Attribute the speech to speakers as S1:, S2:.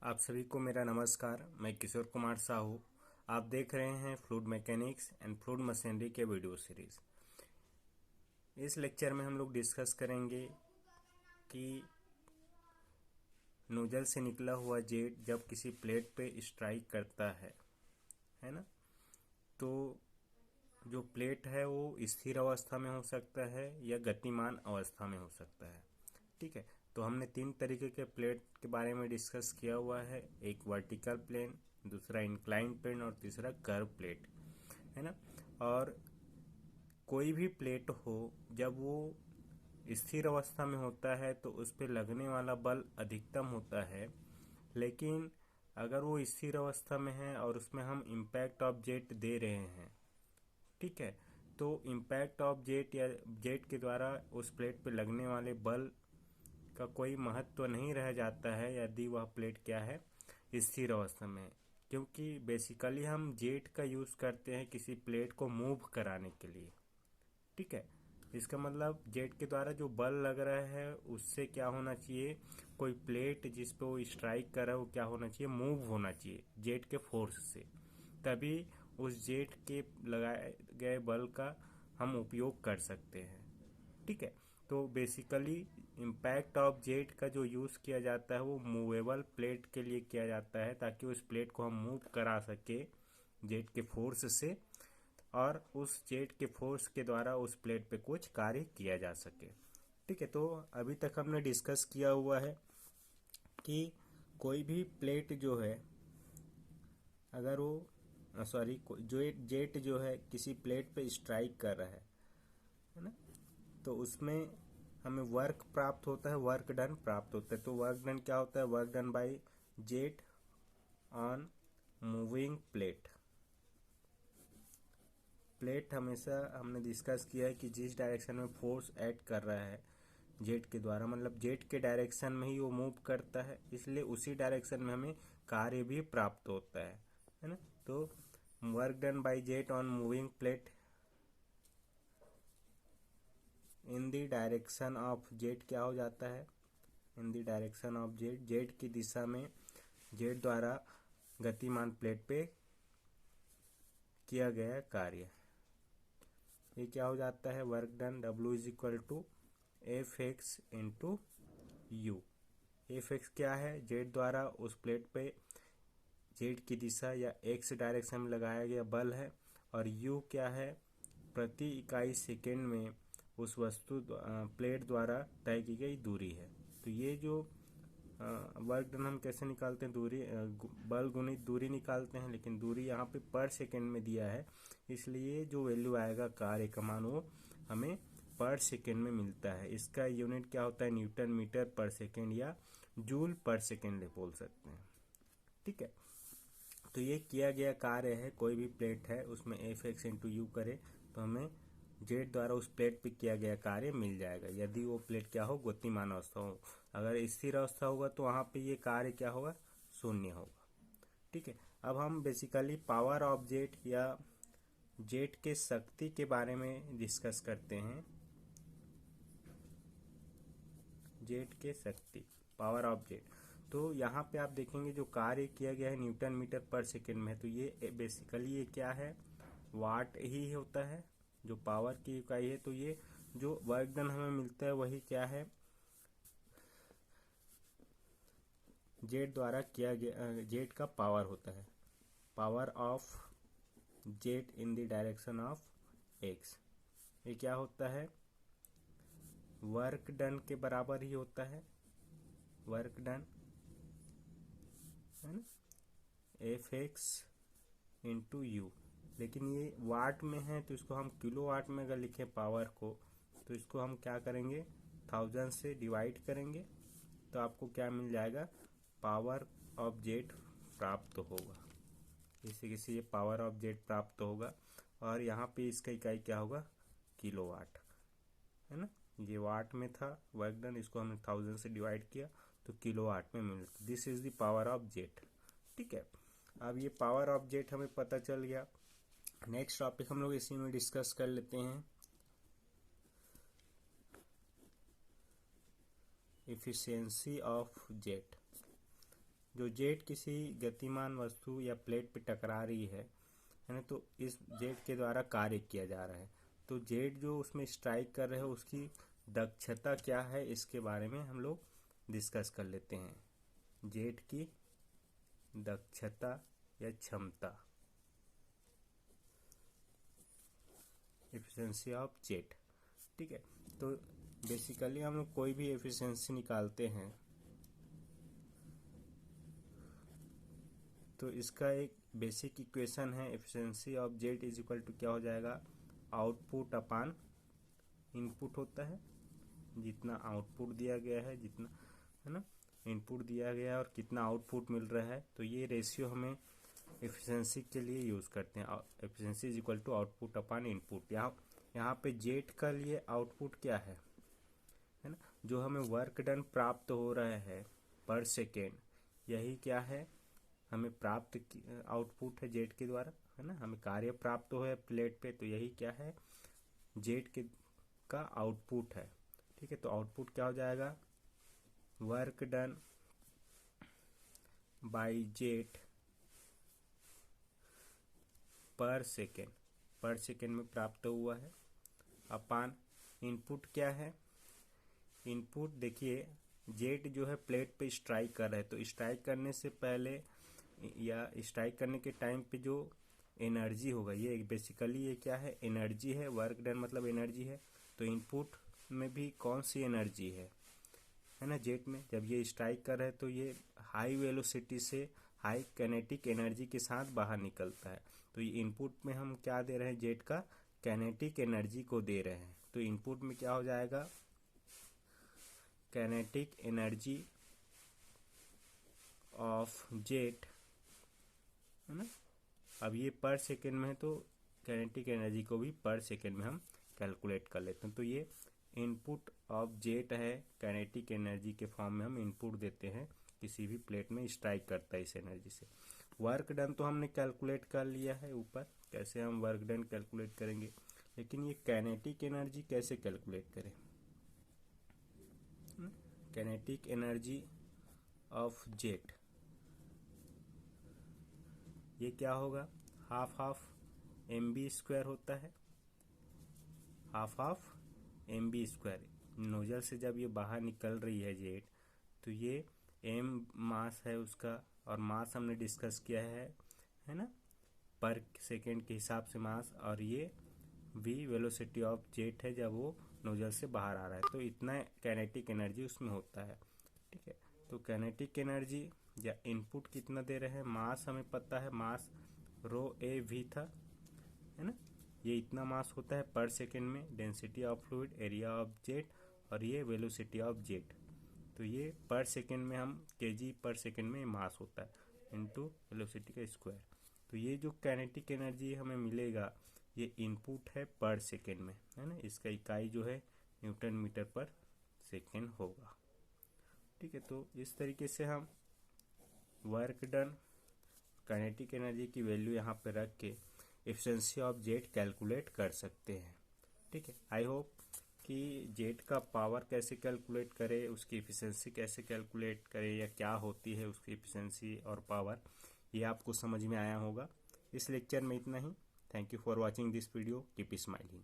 S1: आप सभी को मेरा नमस्कार। मैं किशोर कुमार साहू। आप देख रहे हैं fluid mechanics and fluid machinery के वीडियो सीरीज। इस लेक्चर में हम लोग डिस्कस करेंगे कि नोजल से निकला हुआ जेट जब किसी प्लेट पे स्ट्राइक करता है ना, तो जो प्लेट है वो स्थिर अवस्था में हो सकता है या गतिमान अवस्था में हो सकता है। ठीक है, तो हमने 3 तरीके के प्लेट के बारे में डिस्कस किया हुआ है। एक वर्टिकल प्लेन, दूसरा इंक्लाइन प्लेन और तीसरा कर्व प्लेट, है ना। और कोई भी प्लेट हो, जब वो स्थिर अवस्था में होता है तो उस पर लगने वाला बल अधिकतम होता है। लेकिन अगर वो स्थिर अवस्था में है और उसमें हम इम्पैक्ट ऑफ जेट दे रहे हैं, ठीक है, तो इम्पैक्ट ऑफ जेट या जेट के द्वारा उस प्लेट पे लगने वाले बल का कोई महत्व नहीं रह जाता है यदि वह प्लेट क्या है, स्थिर अवस्था में है। क्योंकि बेसिकली हम जेट का यूज़ करते हैं किसी प्लेट को मूव कराने के लिए। ठीक है, इसका मतलब जेट के द्वारा जो बल लग रहा है उससे क्या होना चाहिए, कोई प्लेट जिस पे वो स्ट्राइक कर रहा है वो क्या होना चाहिए, मूव होना चाहिए जेट के फोर्स से। तभी उस जेट के लगाए गए बल का हम उपयोग कर सकते हैं। ठीक है, तो बेसिकली इम्पैक्ट ऑफ जेट का जो यूज़ किया जाता है वो मूवेबल प्लेट के लिए किया जाता है, ताकि उस प्लेट को हम मूव करा सके जेट के फोर्स से, और उस जेट के फोर्स के द्वारा उस प्लेट पे कुछ कार्य किया जा सके। ठीक है, तो अभी तक हमने डिस्कस किया हुआ है कि कोई भी प्लेट जो है, अगर वो जो जेट जो है किसी प्लेट पे स्ट्राइक कर रहा है ना, तो उसमें हमें वर्क प्राप्त होता है, वर्क डन प्राप्त होता है। तो वर्क डन क्या होता है, work done by jet on moving plate. Plate हमेशा हमने डिस्कस किया है कि जिस डायरेक्शन में फोर्स ऐड कर रहा है जेट के द्वारा, मतलब जेट के डायरेक्शन में ही वो मूव करता है, इसलिए उसी डायरेक्शन में हमें कार्य भी प्राप्त होता है ना। तो work done by jet on moving plate in the direction of jet क्या हो जाता है, in the direction of jet, jet की दिशा में जेट द्वारा गतिमान प्लेट पे किया गया कार्य, ये क्या हो जाता है, work done. W is equal to F X into U. F X क्या है, जेट द्वारा उस प्लेट पे जेट की दिशा या एक्स डायरेक्शन में लगाया गया बल है, और यू क्या है, प्रति इकाई सेकेंड में उस वस्तु प्लेट द्वारा तय की गई दूरी है। तो ये जो वर्क डन हम कैसे निकालते हैं, दूरी बल गुणित दूरी निकालते हैं, लेकिन दूरी यहाँ पे पर सेकेंड में दिया है, इसलिए जो वैल्यू आएगा कार्य का मान वो हमें पर सेकेंड में मिलता है। इसका यूनिट क्या होता है, न्यूटन मीटर पर सेकेंड या जूल पर सेकेंड बोल सकते हैं। ठीक है, तो ये किया गया कार्य है, कोई भी प्लेट है उसमें एफ एक्स इंटू यू करे तो हमें जेट द्वारा उस प्लेट पे किया गया कार्य मिल जाएगा, यदि वो प्लेट क्या हो, गतिमान अवस्था हो। अगर स्थिर अवस्था होगा तो वहाँ पे ये कार्य क्या होगा, शून्य होगा। ठीक है, अब हम बेसिकली पावर ऑफ जेट या जेट के शक्ति के बारे में डिस्कस करते हैं। जेट के शक्ति, पावर ऑफ जेट। तो यहाँ पे आप देखेंगे जो कार्य किया गया है न्यूटन मीटर पर सेकेंड में है, तो ये बेसिकली ये क्या है, वाट ही होता है जो पावर की इकाई है। तो ये जो वर्क डन हमें मिलता है वही क्या है, जेट द्वारा किया गया, जेट का पावर होता है, power of jet in the direction of x. ये क्या होता है, वर्क डन के बराबर ही होता है, वर्क डन है ना, एफ एक्स इंटू यू। लेकिन ये वाट में है तो इसको हम किलो वाट में अगर लिखें पावर को, तो इसको हम क्या करेंगे, 1000 से डिवाइड करेंगे, तो आपको क्या मिल जाएगा, पावर ऑफ जेट प्राप्त होगा। इसी किसी ये पावर ऑफ जेट प्राप्त होगा, और यहाँ पे इसका इकाई क्या होगा, किलो वाट, है ना। ये वाट में था वर्क डन, इसको हमने 1000 से डिवाइड किया तो किलो वाट में मिलता। This is the power of jet. ठीक है, अब ये पावर ऑफ जेट हमें पता चल गया। नेक्स्ट टॉपिक हम लोग इसी में डिस्कस कर लेते हैं, एफिशिएंसी ऑफ जेट। जो जेट किसी गतिमान वस्तु या प्लेट पे टकरा रही है ना, तो इस जेट के द्वारा कार्य किया जा रहा है। तो जेट जो उसमें स्ट्राइक कर रहे हो उसकी दक्षता क्या है, इसके बारे में हम लोग डिस्कस कर लेते हैं। जेट की दक्षता या क्षमता, एफिशिएंसी ऑफ जेट। ठीक है, तो बेसिकली हम लोग कोई भी एफिशिएंसी निकालते हैं तो इसका एक बेसिक इक्वेशन है, efficiency of jet is equal to क्या हो जाएगा, आउटपुट अपान इनपुट होता है। जितना आउटपुट दिया गया है, जितना है ना इनपुट दिया गया है और कितना आउटपुट मिल रहा है, तो ये रेशियो हमें एफिशिएंसी के लिए यूज़ करते हैं। Efficiency is equal to output upon input. यहाँ पे जेट का लिए आउटपुट क्या है ना, जो हमें वर्क डन प्राप्त हो रहा है पर सेकेंड, यही क्या है, हमें प्राप्त आउटपुट है जेट के द्वारा, है ना। हमें कार्य प्राप्त हो है प्लेट पे, तो यही क्या है, जेट के का आउटपुट है। ठीक है, तो आउटपुट क्या हो जाएगा, वर्क डन बाय जेट पर सेकेंड में प्राप्त हुआ है, अपान इनपुट क्या है, इनपुट देखिए जेट जो है प्लेट पे स्ट्राइक कर रहा है, तो स्ट्राइक करने से पहले या स्ट्राइक करने के टाइम पे जो एनर्जी होगा, ये बेसिकली ये क्या है, एनर्जी है। वर्क डन मतलब एनर्जी है, तो इनपुट में भी कौन सी एनर्जी है ना, जेट में जब ये स्ट्राइक कर रहा है तो ये हाई वेलोसिटी से हाई काइनेटिक एनर्जी के साथ बाहर निकलता है। तो ये इनपुट में हम क्या दे रहे हैं, जेट का काइनेटिक एनर्जी को दे रहे हैं। तो इनपुट में क्या हो जाएगा, काइनेटिक एनर्जी ऑफ जेट, है ना। अब ये पर सेकेंड में है, तो काइनेटिक एनर्जी को भी पर सेकेंड में हम कैलकुलेट कर लेते हैं। तो ये इनपुट ऑफ जेट है, काइनेटिक एनर्जी के फॉर्म में हम इनपुट देते हैं, किसी भी प्लेट में स्ट्राइक करता है इस एनर्जी से। वर्क डन तो हमने कैलकुलेट कर लिया है ऊपर, कैसे हम वर्क डन कैलकुलेट करेंगे, लेकिन ये काइनेटिक एनर्जी कैसे कैलकुलेट करें। काइनेटिक एनर्जी ऑफ जेट, ये क्या होगा, हाफ mv स्क्वायर होता है, हाफ mv स्क्वायर। नोजल से जब ये बाहर निकल रही है जेट, तो ये m मास है उसका, और मास हमने डिस्कस किया है ना, पर सेकेंड के हिसाब से मास, और ये v वेलोसिटी ऑफ जेट है जब वो नोजल से बाहर आ रहा है, तो इतना काइनेटिक एनर्जी उसमें होता है। ठीक है, तो काइनेटिक एनर्जी या इनपुट कितना दे रहे हैं, मास हमें पता है, मास रो ए वी था, है ना। ये इतना मास होता है पर सेकेंड में, density of fluid, area of jet, और ये वेलोसिटी ऑफ जेट। तो ये पर सेकेंड में हम केजी पर सेकेंड में मास होता है इनटू वेलोसिटी का स्क्वायर। तो ये जो काइनेटिक एनर्जी हमें मिलेगा, ये इनपुट है पर सेकेंड में, है ना। इसका इकाई जो है न्यूटन मीटर पर सेकेंड होगा। ठीक है, तो इस तरीके से हम वर्क डन, काइनेटिक एनर्जी की वैल्यू यहाँ पे रख के एफिशिएंसी ऑफ जेट कैलकुलेट कर सकते हैं। ठीक है, आई होप कि जेट का पावर कैसे कैलकुलेट करें, उसकी एफिशिएंसी कैसे कैलकुलेट करें, या क्या होती है उसकी एफिशिएंसी और पावर, ये आपको समझ में आया होगा। इस लेक्चर में इतना ही। Thank you for watching this video, keep smiling.